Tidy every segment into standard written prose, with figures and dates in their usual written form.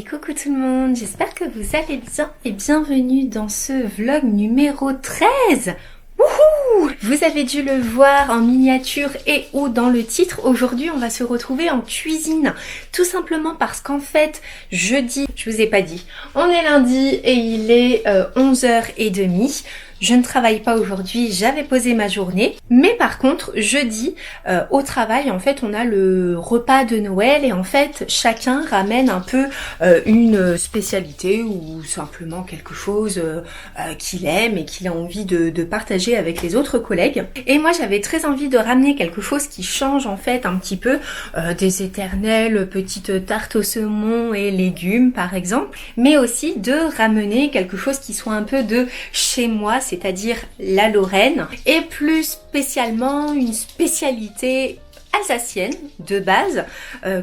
Et coucou tout le monde, j'espère que vous allez bien et bienvenue dans ce vlog numéro 13. Wouhou! Vous avez dû le voir en miniature et ou dans le titre. Aujourd'hui, on va se retrouver en cuisine. Tout simplement parce qu'en fait, jeudi, je vous ai pas dit, on est lundi et il est 11h30. Je ne travaille pas aujourd'hui, j'avais posé ma journée. Mais par contre, jeudi, au travail, en fait, on a le repas de Noël et en fait, chacun ramène un peu une spécialité ou simplement quelque chose qu'il aime et qu'il a envie de partager avec les autres collègues. Et moi, j'avais très envie de ramener quelque chose qui change en fait un petit peu des éternelles petites tartes au saumon et légumes, par exemple, mais aussi de ramener quelque chose qui soit un peu de chez moi, c'est-à-dire la Lorraine, et plus spécialement une spécialité alsacienne de base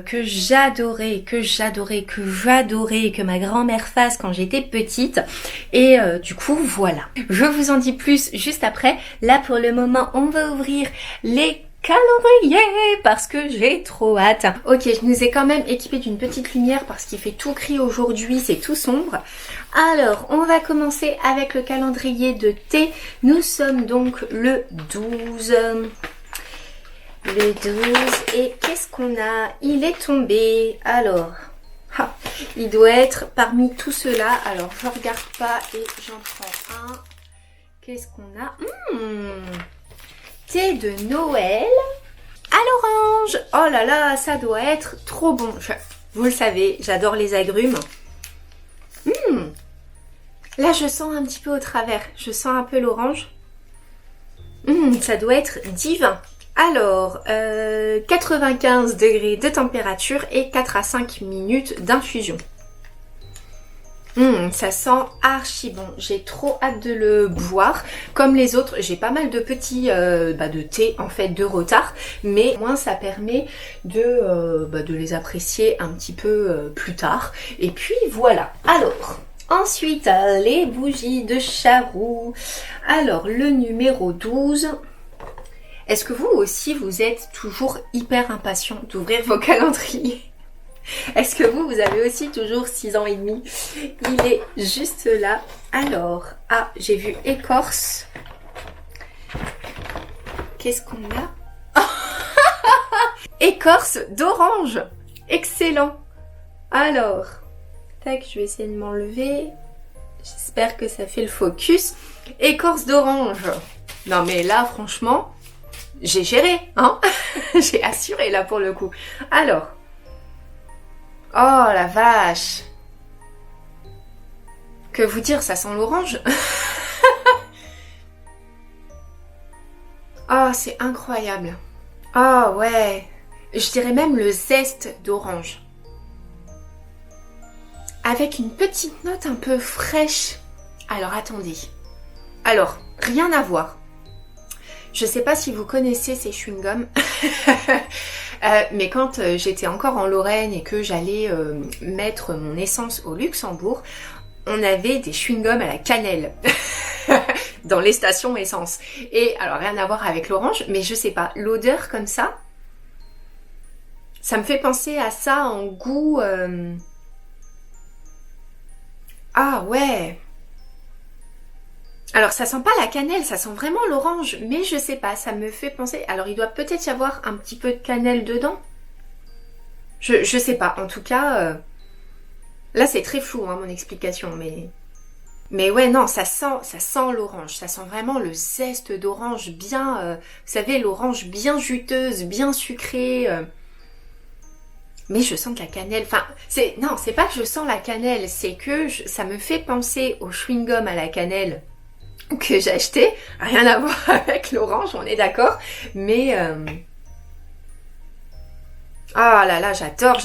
que j'adorais, que ma grand-mère fasse quand j'étais petite. Et du coup, voilà. Je vous en dis plus juste après. Là, pour le moment, on va ouvrir les calendrier parce que j'ai trop hâte. Ok, je nous ai quand même équipé d'une petite lumière parce qu'il fait tout gris aujourd'hui, c'est tout sombre. Alors, on va commencer avec le calendrier de thé. Nous sommes donc le 12. Le 12. Et qu'est-ce qu'on a? Il est tombé. Alors, il doit être parmi tout cela. Alors, je regarde pas et j'en prends un. Qu'est-ce qu'on a? Thé de Noël à l'orange. Oh là là, ça doit être trop bon. Vous le savez, j'adore les agrumes. Là, je sens un petit peu au travers. Je sens un peu l'orange. Ça doit être divin. Alors, 95 degrés de température et 4 à 5 minutes d'infusion. Ça sent archi bon. J'ai trop hâte de le boire. Comme les autres, j'ai pas mal de petits de thé en fait de retard, mais au moins ça permet de les apprécier un petit peu plus tard. Et puis voilà. Alors, ensuite les bougies de charroux. Alors le numéro 12. Est-ce que vous aussi vous êtes toujours hyper impatient d'ouvrir vos calendriers? Est-ce que vous avez aussi toujours 6 ans et demi? Il est juste là. Alors, j'ai vu écorce. Qu'est-ce qu'on a? Écorce d'orange. Excellent. Alors, tac, je vais essayer de m'enlever. J'espère que ça fait le focus. Écorce d'orange. Non mais là, franchement, j'ai géré, hein. J'ai assuré là pour le coup. Alors. Oh la vache! Que vous dire, ça sent l'orange? Oh, c'est incroyable! Oh ouais! Je dirais même le zeste d'orange. Avec une petite note un peu fraîche. Alors attendez. Alors, rien à voir. Je sais pas si vous connaissez ces chewing-gums. Mais quand j'étais encore en Lorraine et que j'allais mettre mon essence au Luxembourg, on avait des chewing-gums à la cannelle dans les stations essence. Et alors rien à voir avec l'orange, mais je sais pas, l'odeur comme ça me fait penser à ça en goût. Ah ouais! Alors ça sent pas la cannelle, ça sent vraiment l'orange, mais je sais pas, ça me fait penser... Alors il doit peut-être y avoir un petit peu de cannelle dedans. Je sais pas, en tout cas... Là c'est très flou hein, mon explication, mais ouais non, ça sent l'orange, ça sent vraiment le zeste d'orange bien... vous savez, l'orange bien juteuse, bien sucrée... Mais je sens que la cannelle... Enfin, non, c'est pas que je sens la cannelle, c'est que ça me fait penser au chewing-gum à la cannelle que j'ai acheté, rien à voir avec l'orange, on est d'accord, mais ah là là, j'adore.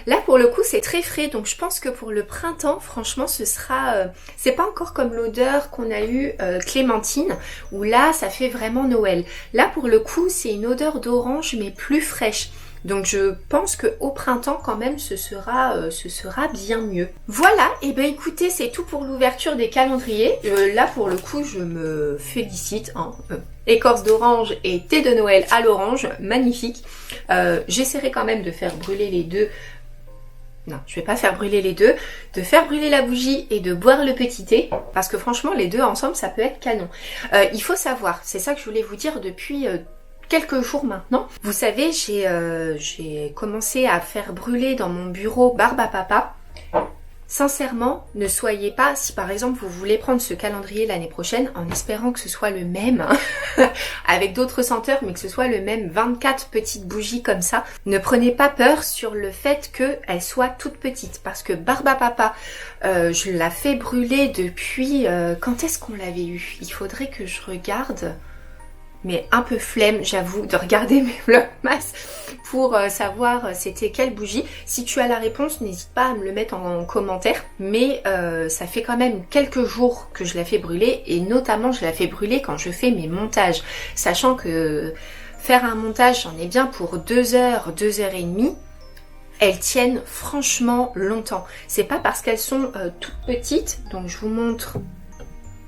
Là pour le coup c'est très frais, donc je pense que pour le printemps, franchement ce sera, c'est pas encore comme l'odeur qu'on a eu clémentine, où là ça fait vraiment Noël. Là pour le coup c'est une odeur d'orange mais plus fraîche. Donc je pense qu'au printemps quand même ce sera bien mieux. Voilà, et ben écoutez, c'est tout pour l'ouverture des calendriers. Là pour le coup je me félicite. Écorce d'orange et thé de Noël à l'orange, magnifique. J'essaierai quand même de faire brûler les deux Non, je vais pas faire brûler les deux. De faire brûler la bougie et de boire le petit thé, parce que franchement, les deux ensemble, ça peut être canon. Il faut savoir, c'est ça que je voulais vous dire depuis quelques jours maintenant. Vous savez, j'ai commencé à faire brûler dans mon bureau Barbe à Papa. Sincèrement, ne soyez pas, si par exemple vous voulez prendre ce calendrier l'année prochaine, en espérant que ce soit le même, avec d'autres senteurs, mais que ce soit le même, 24 petites bougies comme ça, ne prenez pas peur sur le fait qu'elles soient toutes petites, parce que Barbe à Papa, je la fais brûler depuis... quand est-ce qu'on l'avait eu? Il faudrait que je regarde... mais un peu flemme, j'avoue, de regarder mes vlogmas pour savoir c'était quelle bougie. Si tu as la réponse, n'hésite pas à me le mettre en commentaire. Mais ça fait quand même quelques jours que je la fais brûler, et notamment je la fais brûler quand je fais mes montages. Sachant que faire un montage, j'en ai bien pour 2 heures, 2 heures et demie. Elles tiennent franchement longtemps. C'est pas parce qu'elles sont toutes petites, donc je vous montre...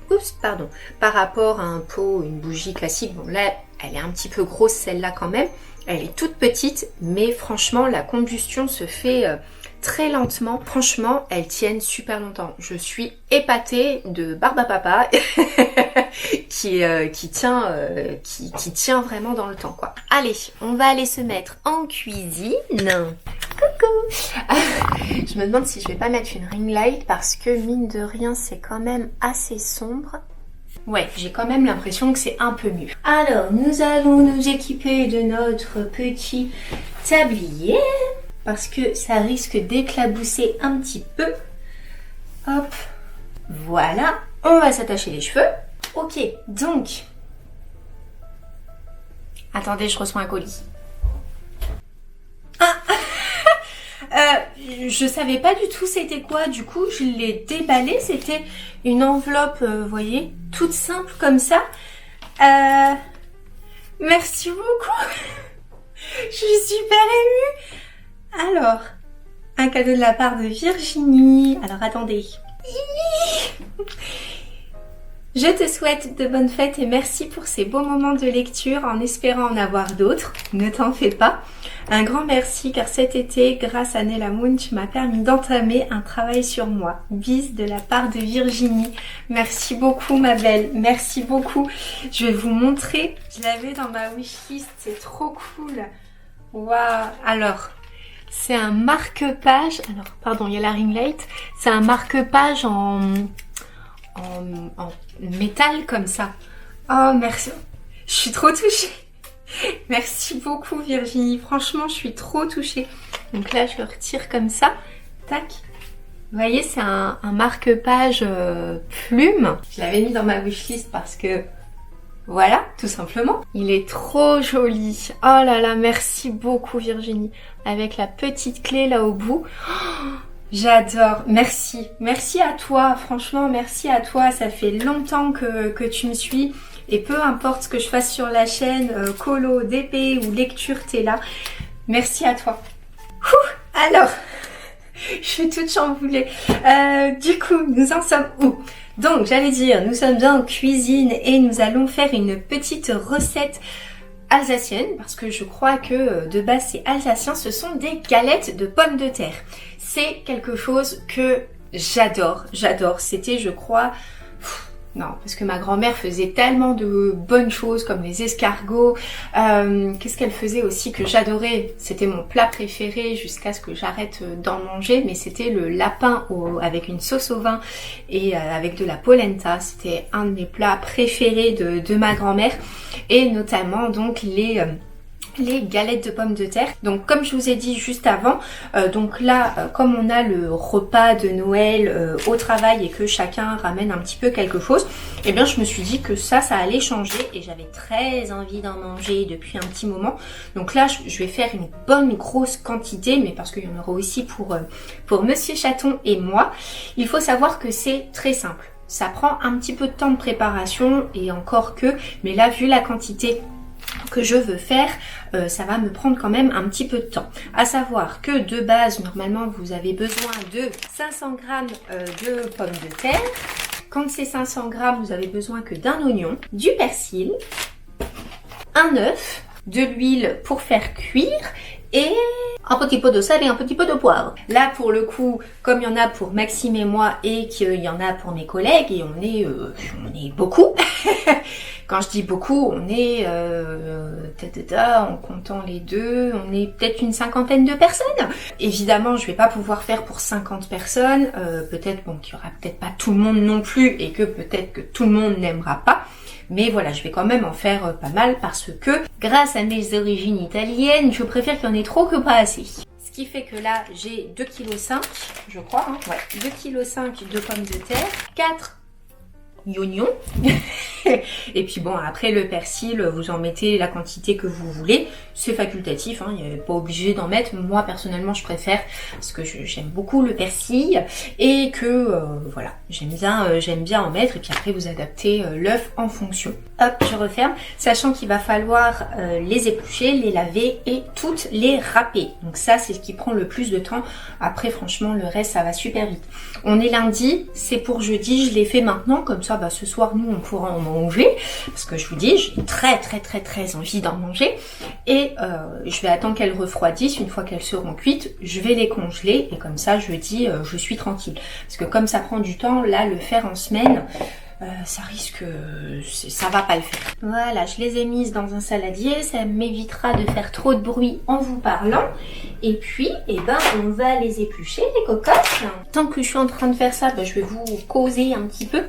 Oups, pardon. Par rapport à un pot, une bougie classique, bon là, elle est un petit peu grosse celle-là quand même. Elle est toute petite, mais franchement, la combustion se fait très lentement. Franchement, elles tiennent super longtemps. Je suis épatée de Barbe à Papa qui tient vraiment dans le temps, quoi. Allez, on va aller se mettre en cuisine. Coucou. Je me demande si je vais pas mettre une ring light parce que mine de rien c'est quand même assez sombre. Ouais, j'ai quand même l'impression que c'est un peu mieux. Alors, nous allons nous équiper de notre petit tablier parce que ça risque d'éclabousser un petit peu. Hop, voilà. On va s'attacher les cheveux. Ok, donc... Attendez, je reçois un colis. Je savais pas du tout c'était quoi, du coup je l'ai déballé, c'était une enveloppe, vous voyez, toute simple comme ça. Merci beaucoup. Je suis super émue. Alors, un cadeau de la part de Virginie. Alors attendez. Je te souhaite de bonnes fêtes et merci pour ces beaux moments de lecture en espérant en avoir d'autres. Ne t'en fais pas. Un grand merci car cet été, grâce à Nella Moon, tu m'as permis d'entamer un travail sur moi. Bis de la part de Virginie. Merci beaucoup ma belle, merci beaucoup. Je vais vous montrer, je l'avais dans ma wishlist, c'est trop cool. Waouh. Alors, c'est un marque-page. Alors, pardon, il y a la ring light. C'est un marque-page en métal comme ça. Oh merci, je suis trop touchée. Merci beaucoup Virginie, franchement je suis trop touchée. Donc là je le retire comme ça, tac. Vous voyez c'est un marque-page plume. Je l'avais mis dans ma wishlist parce que voilà, tout simplement. Il est trop joli. Oh là là, merci beaucoup Virginie. Avec la petite clé là au bout. Oh, j'adore, merci. Merci à toi, franchement merci à toi. Ça fait longtemps que tu me suis. Et peu importe ce que je fasse sur la chaîne, colo, DP ou lecture, t'es là. Merci à toi. Alors, je suis toute chamboulée. Du coup, nous en sommes où? Donc, j'allais dire, nous sommes bien en cuisine et nous allons faire une petite recette alsacienne. Parce que je crois que de base, c'est alsacien. Ce sont des galettes de pommes de terre. C'est quelque chose que j'adore. J'adore. C'était, je crois... Non, parce que ma grand-mère faisait tellement de bonnes choses comme les escargots. Qu'est-ce qu'elle faisait aussi que j'adorais? C'était mon plat préféré jusqu'à ce que j'arrête d'en manger, mais c'était le lapin avec une sauce au vin et avec de la polenta. C'était un de mes plats préférés de ma grand-mère et notamment donc les galettes de pommes de terre. Donc comme je vous ai dit juste avant, donc là comme on a le repas de Noël au travail et que chacun ramène un petit peu quelque chose, et bien je me suis dit que ça allait changer et j'avais très envie d'en manger depuis un petit moment. Donc là je vais faire une bonne grosse quantité, mais parce qu'il y en aura aussi pour Monsieur Chaton et moi. Il faut savoir que c'est très simple. Ça prend un petit peu de temps de préparation et encore que, mais là vu la quantité que je veux faire, ça va me prendre quand même un petit peu de temps. À savoir que de base, normalement, vous avez besoin de 500 g de pommes de terre. Quand c'est 500 g, vous avez besoin que d'un oignon, du persil, un œuf, de l'huile pour faire cuire et un petit peu de sel et un petit peu de poivre. Là pour le coup, comme il y en a pour Maxime et moi et qu'il y en a pour mes collègues, et on est beaucoup. Quand je dis beaucoup, on est, en comptant les deux, on est peut-être une cinquantaine de personnes. Évidemment, je vais pas pouvoir faire pour 50 personnes. Peut-être bon, qu'il y aura peut-être pas tout le monde non plus et que peut-être que tout le monde n'aimera pas. Mais voilà, je vais quand même en faire pas mal parce que, grâce à mes origines italiennes, je préfère qu'il y en ait trop que pas assez. Ce qui fait que là, j'ai 2,5 kg, je crois, hein, ouais, 2,5 kg de pommes de terre, 4 oignons, et puis bon, après le persil, vous en mettez la quantité que vous voulez, c'est facultatif, hein, il n'est pas obligé d'en mettre. Moi personnellement je préfère parce que j'aime beaucoup le persil et que voilà, j'aime bien en mettre, et puis après vous adaptez l'œuf en fonction. Hop, je referme, sachant qu'il va falloir les éplucher, les laver et toutes les râper. Donc ça c'est ce qui prend le plus de temps. Après franchement le reste ça va super vite. On est lundi, c'est pour jeudi, je l'ai fait maintenant, comme ça ce soir nous on pourra en manger, parce que je vous dis j'ai très envie d'en manger, et je vais attendre qu'elles refroidissent. Une fois qu'elles seront cuites, je vais les congeler, et comme ça jeudi je suis tranquille, parce que comme ça prend du temps, là le faire en semaine, ça risque, ça va pas le faire. Voilà, je les ai mises dans un saladier, ça m'évitera de faire trop de bruit en vous parlant. Et puis, on va les éplucher, les cocottes. Tant que je suis en train de faire ça, je vais vous causer un petit peu.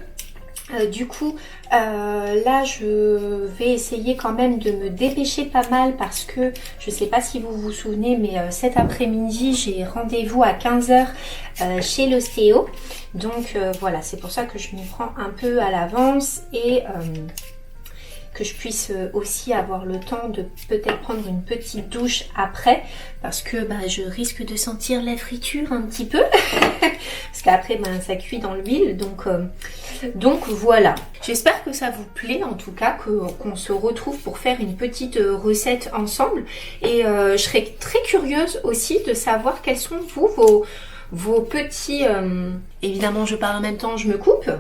Du coup, là je vais essayer quand même de me dépêcher pas mal, parce que je sais pas si vous vous souvenez, mais cet après-midi j'ai rendez-vous à 15 h chez l'ostéo. Donc voilà, c'est pour ça que je m'y prends un peu à l'avance, et que je puisse aussi avoir le temps de peut-être prendre une petite douche après, parce que je risque de sentir la friture un petit peu parce qu'après ça cuit dans l'huile, donc voilà. J'espère que ça vous plaît, en tout cas qu'on se retrouve pour faire une petite recette ensemble, et je serais très curieuse aussi de savoir quels sont vos petits... Évidemment je parle en même temps, je me coupe.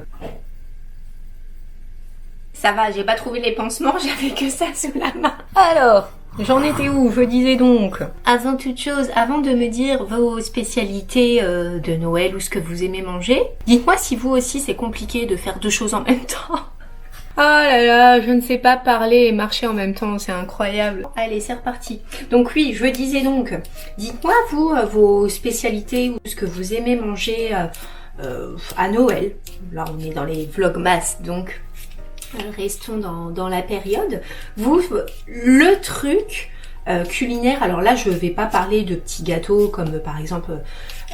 Ça va, j'ai pas trouvé les pansements, j'avais que ça sous la main. Alors, j'en étais où? Je disais donc, avant toute chose, avant de me dire vos spécialités de Noël ou ce que vous aimez manger, dites-moi si vous aussi c'est compliqué de faire deux choses en même temps. Oh là là, je ne sais pas parler et marcher en même temps, c'est incroyable. Allez, c'est reparti. Donc oui, je disais donc, dites-moi vous vos spécialités ou ce que vous aimez manger à Noël. Là, on est dans les vlogmas, donc... Restons dans la période. Vous, le truc culinaire, alors là je vais pas parler de petits gâteaux comme par exemple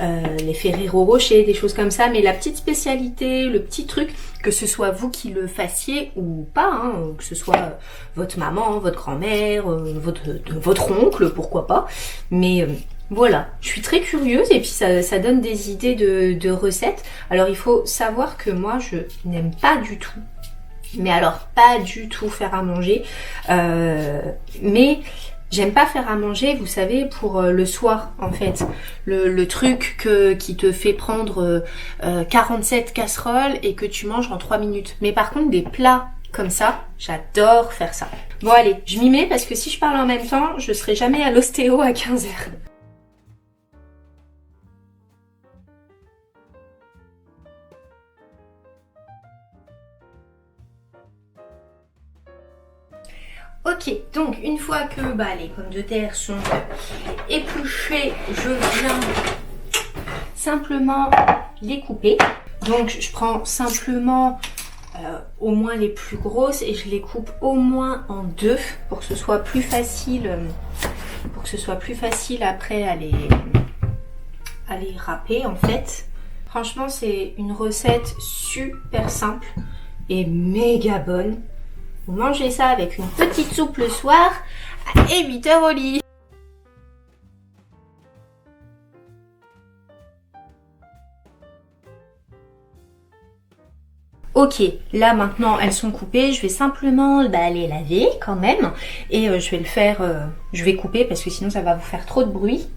les Ferrero Rocher, des choses comme ça, mais la petite spécialité, le petit truc, que ce soit vous qui le fassiez ou pas, hein, que ce soit votre maman, votre grand-mère, votre oncle, pourquoi pas, mais... Voilà, je suis très curieuse, et puis ça donne des idées de recettes. Alors il faut savoir que moi je n'aime pas du tout, mais alors pas du tout, faire à manger, mais j'aime pas faire à manger, vous savez, pour le soir en fait, le truc qui te fait prendre 47 casseroles et que tu manges en 3 minutes. Mais par contre des plats comme ça, j'adore faire ça. Bon allez, je m'y mets, parce que si je parle en même temps, je serai jamais à l'ostéo à 15 h. Ok, donc une fois que les pommes de terre sont épluchées, je viens simplement les couper. Donc je prends simplement au moins les plus grosses, et je les coupe au moins en deux pour que ce soit plus facile, après à les râper en fait. Franchement c'est une recette super simple et méga bonne. Vous mangez ça avec une petite soupe le soir et 8 h au lit. Ok, là maintenant elles sont coupées, je vais simplement les laver quand même, et je vais couper parce que sinon ça va vous faire trop de bruit.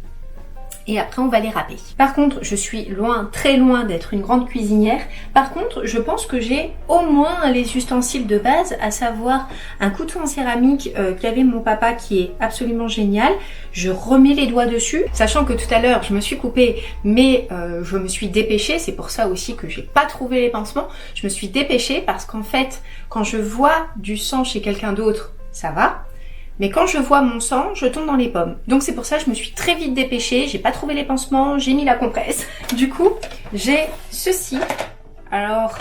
Et après on va les râper. Par contre, je suis loin, très loin d'être une grande cuisinière. Par contre, je pense que j'ai au moins les ustensiles de base, à savoir un couteau en céramique qu'avait mon papa qui est absolument génial. Je remets les doigts dessus, sachant que tout à l'heure je me suis coupée, mais je me suis dépêchée. C'est pour ça aussi que j'ai pas trouvé les pansements. Je me suis dépêchée parce qu'en fait, quand je vois du sang chez quelqu'un d'autre, ça va. Mais quand je vois mon sang, je tombe dans les pommes. Donc c'est pour ça que je me suis très vite dépêchée. J'ai pas trouvé les pansements, j'ai mis la compresse. Du coup, j'ai ceci. Alors,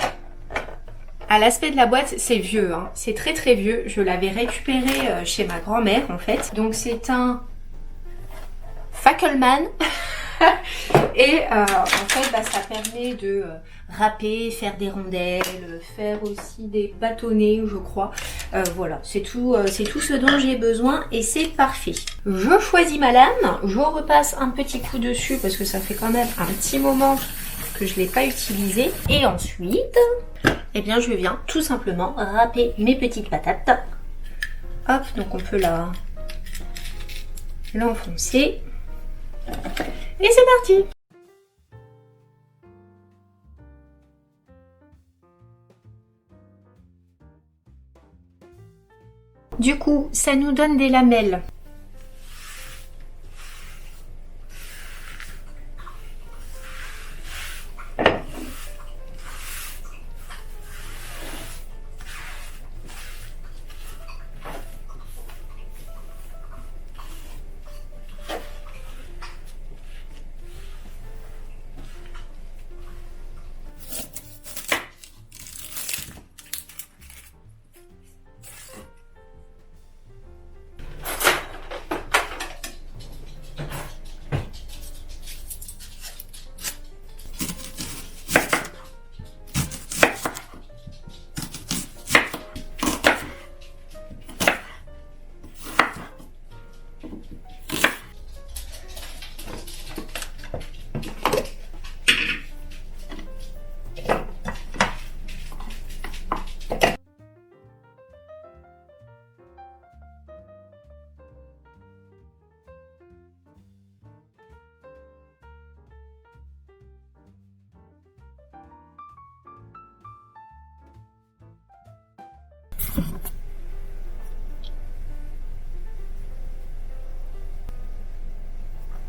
à l'aspect de la boîte, c'est vieux. Hein. C'est très très vieux. Je l'avais récupéré chez ma grand-mère en fait. Donc c'est un Fackelmann. Et en fait, ça permet de râper, faire des rondelles, faire aussi des bâtonnets, je crois. Voilà, c'est tout ce dont j'ai besoin et c'est parfait. Je choisis ma lame, je repasse un petit coup dessus parce que ça fait quand même un petit moment que je ne l'ai pas utilisé. Et ensuite, eh bien, je viens tout simplement râper mes petites patates. Hop, donc on peut l'enfoncer. Et c'est parti! Du coup, ça nous donne des lamelles.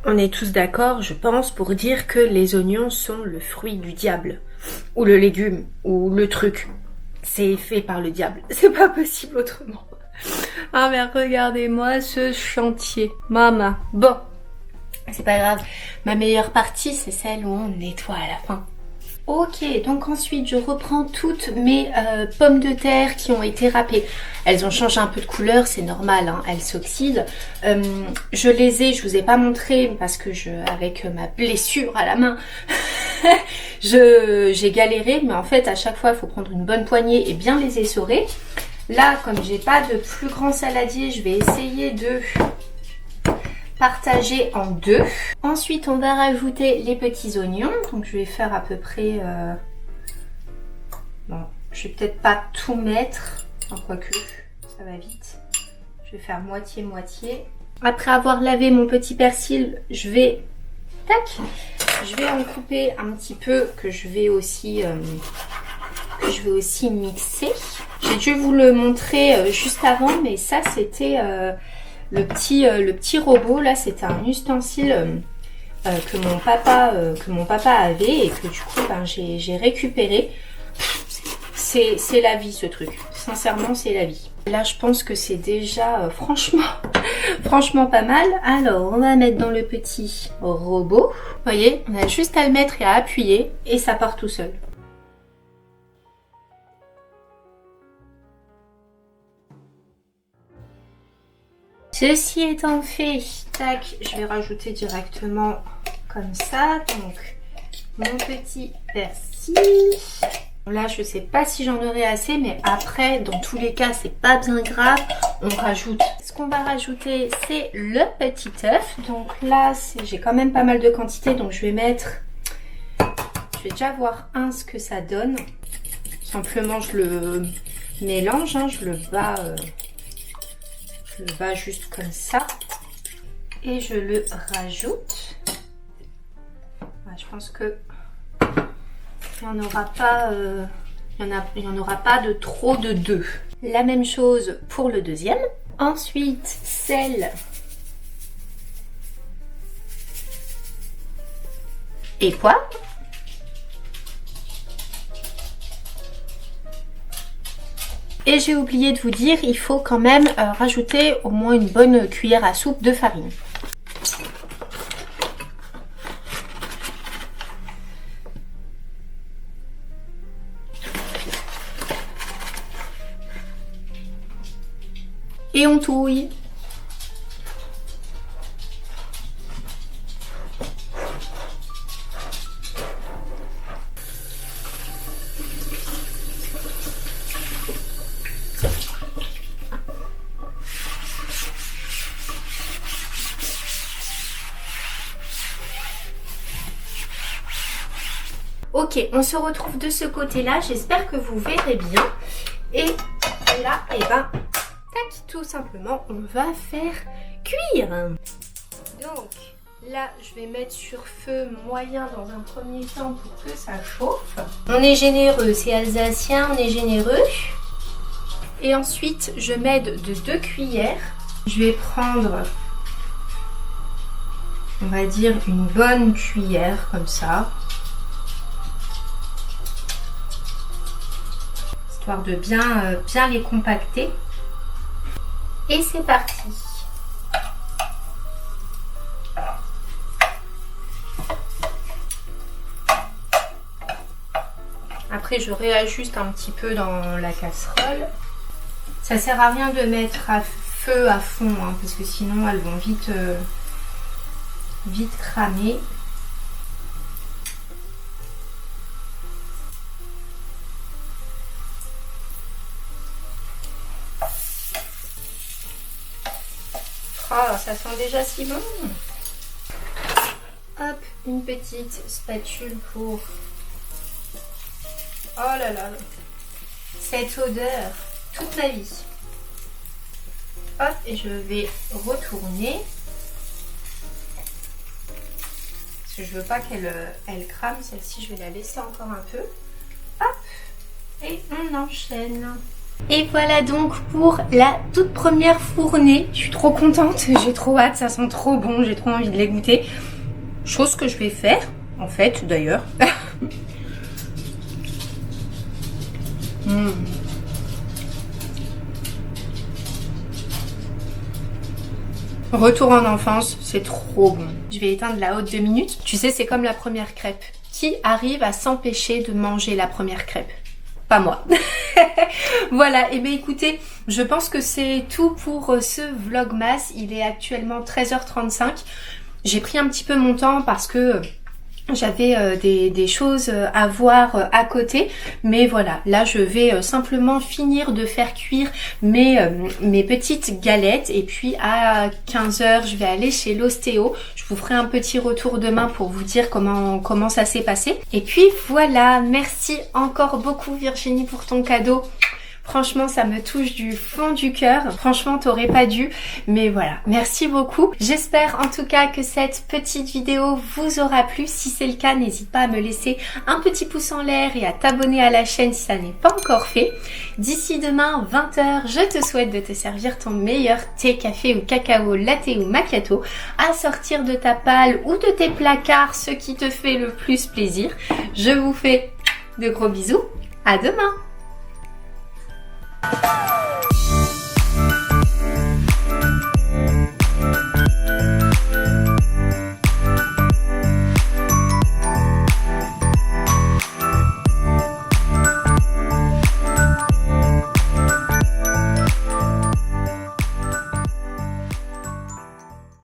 On est tous d'accord, je pense, pour dire que les oignons sont le fruit du diable. Ou le légume, ou le truc. C'est fait par le diable. C'est pas possible autrement. Ah mais regardez-moi ce chantier. Maman. Bon. C'est pas grave. Ma meilleure partie, c'est celle où on nettoie à la fin. Ok, donc ensuite je reprends toutes mes pommes de terre qui ont été râpées. Elles ont changé un peu de couleur, c'est normal, hein, elles s'oxydent. Je vous ai pas montré parce que avec ma blessure à la main, j'ai galéré, mais en fait à chaque fois il faut prendre une bonne poignée et bien les essorer. Là, comme j'ai pas de plus grand saladier, je vais essayer de partager en deux. Ensuite, on va rajouter les petits oignons. Donc, je vais faire à peu près... Bon, je vais peut-être pas tout mettre. Enfin, quoique, ça va vite. Je vais faire moitié-moitié. Après avoir lavé mon petit persil, je vais... Tac! Je vais en couper un petit peu que je vais aussi mixer. J'ai dû vous le montrer juste avant, mais ça, c'était... le petit robot, là, c'était un ustensile que mon papa avait et que du coup, j'ai récupéré. C'est la vie, ce truc. Sincèrement, c'est la vie. Là, je pense que c'est déjà, franchement pas mal. Alors, on va mettre dans le petit robot. Vous voyez, on a juste à le mettre et à appuyer et ça part tout seul. Ceci étant fait, tac, je vais rajouter directement comme ça. Donc, mon petit persil. Là, je sais pas si j'en aurai assez, mais après, dans tous les cas, c'est pas bien grave. On rajoute. Ce qu'on va rajouter, c'est le petit œuf. Donc là, j'ai quand même pas mal de quantité, donc je vais mettre... Je vais déjà voir ce que ça donne. Simplement, je le mélange, hein, je le bats... Je le bats juste comme ça et je le rajoute. je pense que il n'y en aura pas, il y en aura pas de trop de deux. La même chose pour le deuxième. Ensuite, sel et poivre. Et j'ai oublié de vous dire, il faut quand même rajouter au moins une bonne cuillère à soupe de farine. Et on touille. Ok, on se retrouve de ce côté-là. J'espère que vous verrez bien. Et là, et ben, tac, tout simplement, on va faire cuire. Donc, là, je vais mettre sur feu moyen dans un premier temps pour que ça chauffe. On est généreux, c'est alsacien, on est généreux. Et ensuite, je m'aide de 2 cuillères. Je vais prendre, on va dire, une bonne cuillère comme ça. Histoire de bien les compacter. Et c'est parti. Après, je réajuste un petit peu dans la casserole. Ça sert à rien de mettre à feu à fond, hein, parce que sinon elles vont vite cramer. Oh, ça sent déjà si bon. Hop, une petite spatule pour... Oh là là, cette odeur, toute ma vie. Hop, et je vais retourner. Parce que je veux pas qu'elle crame, celle-ci, je vais la laisser encore un peu. Hop, et on enchaîne. Et voilà donc pour la toute première fournée. Je suis trop contente, j'ai trop hâte, ça sent trop bon, j'ai trop envie de les goûter. Chose que je vais faire, en fait, d'ailleurs. Retour en enfance, c'est trop bon. Je vais éteindre la haute 2 minutes. Tu sais, c'est comme la première crêpe. Qui arrive à s'empêcher de manger la première crêpe? Pas moi. Voilà, et bien écoutez, je pense que c'est tout pour ce vlogmas. Il est actuellement 13h35. J'ai pris un petit peu mon temps parce que j'avais des choses à voir à côté, mais voilà, là je vais simplement finir de faire cuire mes petites galettes, et puis à 15h je vais aller chez l'ostéo. Je vous ferai un petit retour demain pour vous dire comment ça s'est passé. Et puis voilà, merci encore beaucoup Virginie pour ton cadeau. Franchement, ça me touche du fond du cœur. Franchement, t'aurais pas dû. Mais voilà, merci beaucoup. J'espère en tout cas que cette petite vidéo vous aura plu. Si c'est le cas, n'hésite pas à me laisser un petit pouce en l'air et à t'abonner à la chaîne si ça n'est pas encore fait. D'ici demain, 20h, je te souhaite de te servir ton meilleur thé, café ou cacao, latte ou macchiato, à sortir de ta palle ou de tes placards, ce qui te fait le plus plaisir. Je vous fais de gros bisous. À demain!